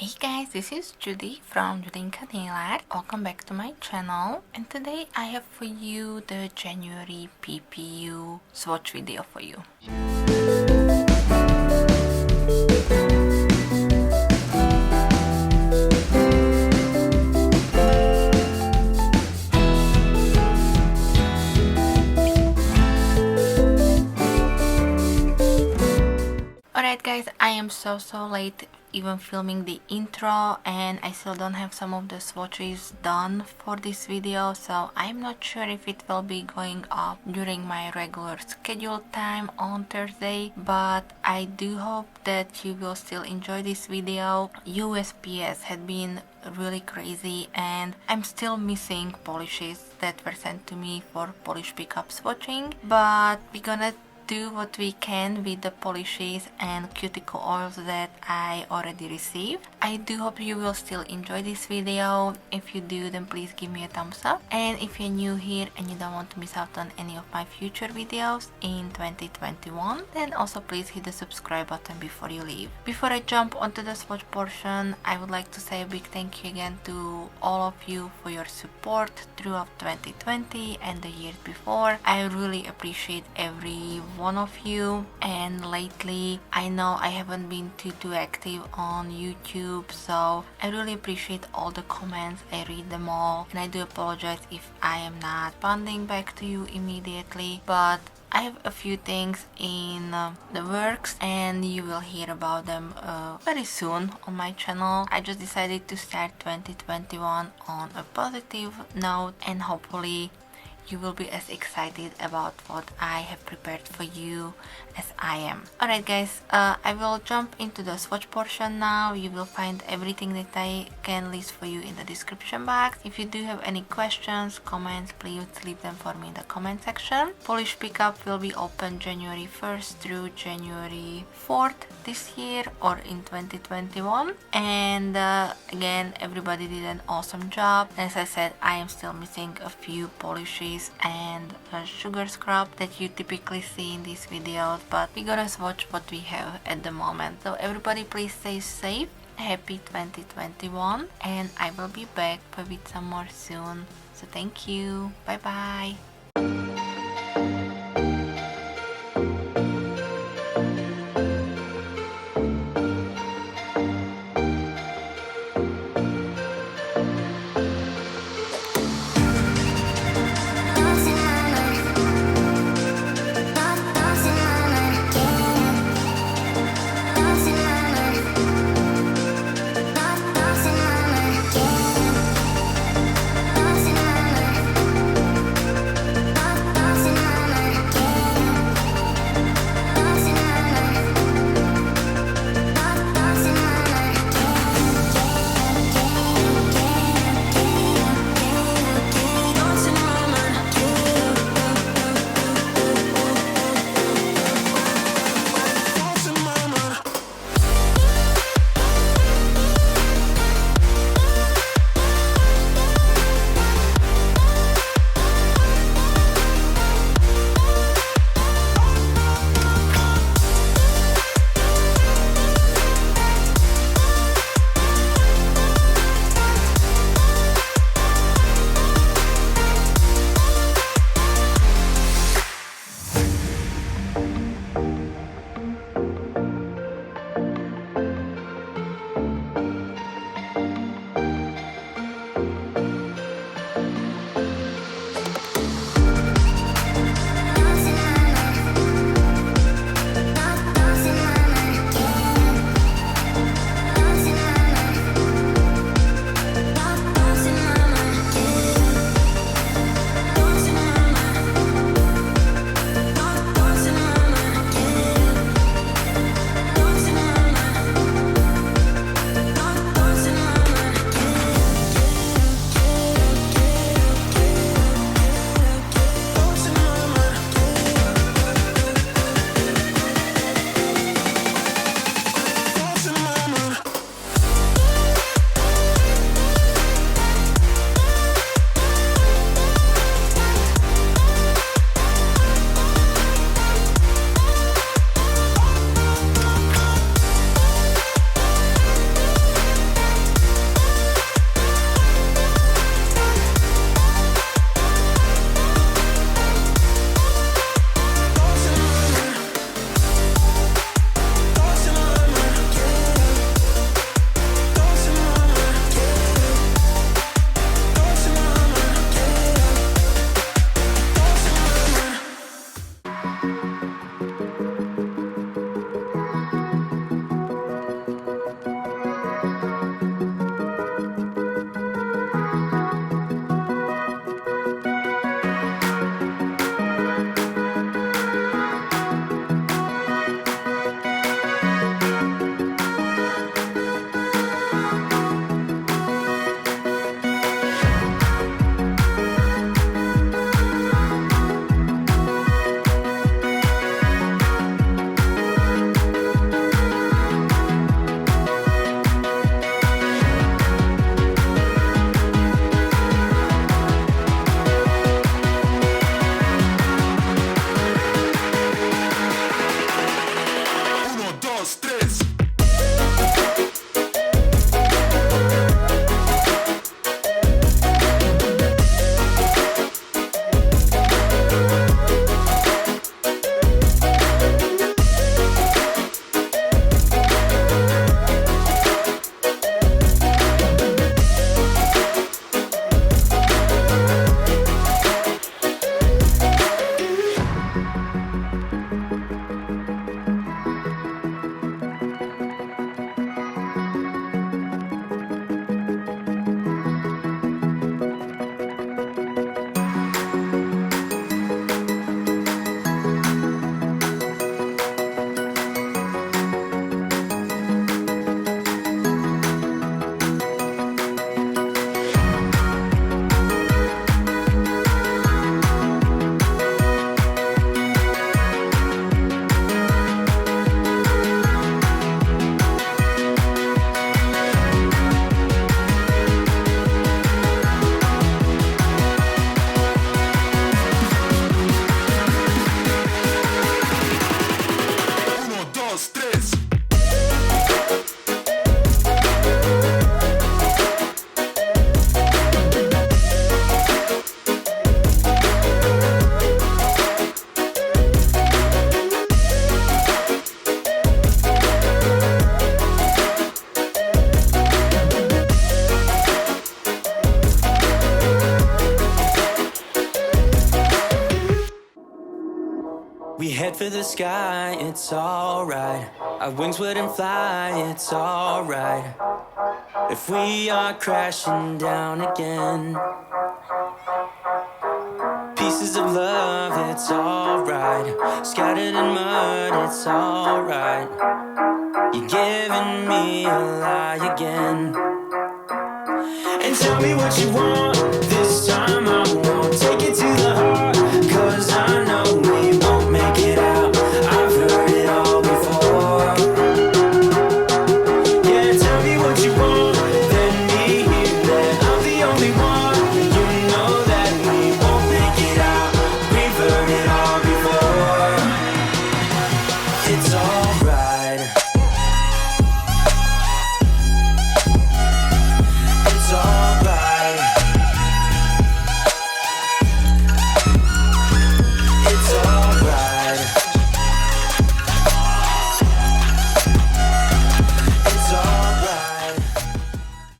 Hey guys, this is Judy from Judita Nail Art. Welcome back to my channel, and today I have for you the January PPU swatch video for you. Alright guys, I am so late even filming the intro, and I still don't have some of the swatches done for this video, so I'm not sure if it will be going up during my regular scheduled time on Thursday, but I do hope that you will still enjoy this video. USPS had been really crazy and I'm still missing polishes that were sent to me for polish pickup swatching, but we're gonna do what we can with the polishes and cuticle oils that I already received. I do hope you will still enjoy this video. If you do, then please give me a thumbs up, and if you're new here and you don't want to miss out on any of my future videos in 2021, then also please hit the subscribe button before you leave. Before I jump onto the swatch portion, I would like to say a big thank you again to all of you for your support throughout 2020 and the years before. I really appreciate every one of you, and lately I know I haven't been too active on YouTube, so I really appreciate all the comments. I read them all, and I do apologize if I am not responding back to you immediately, but I have a few things in the works and you will hear about them very soon on my channel. I just decided to start 2021 on a positive note, and hopefully you will be as excited about what I have prepared for you as I am. Alright guys, I will jump into the swatch portion now. You will find everything that I can list for you in the description box. If you do have any questions, comments, please leave them for me in the comment section. Polish pickup will be open January 1st through January 4th this year, or in 2021. And again, everybody did an awesome job. As I said, I am still missing a few polishes and a sugar scrub that you typically see in these videos, but we're gonna swatch what we have at the moment. So everybody please stay safe, happy 2021, and I will be back with some more soon. So thank you, bye bye. for the sky, it's alright. Our wings wouldn't fly, it's alright. If we are crashing down again, pieces of love, it's alright. Scattered in mud, it's alright. You're giving me a lie again. And tell me what you want,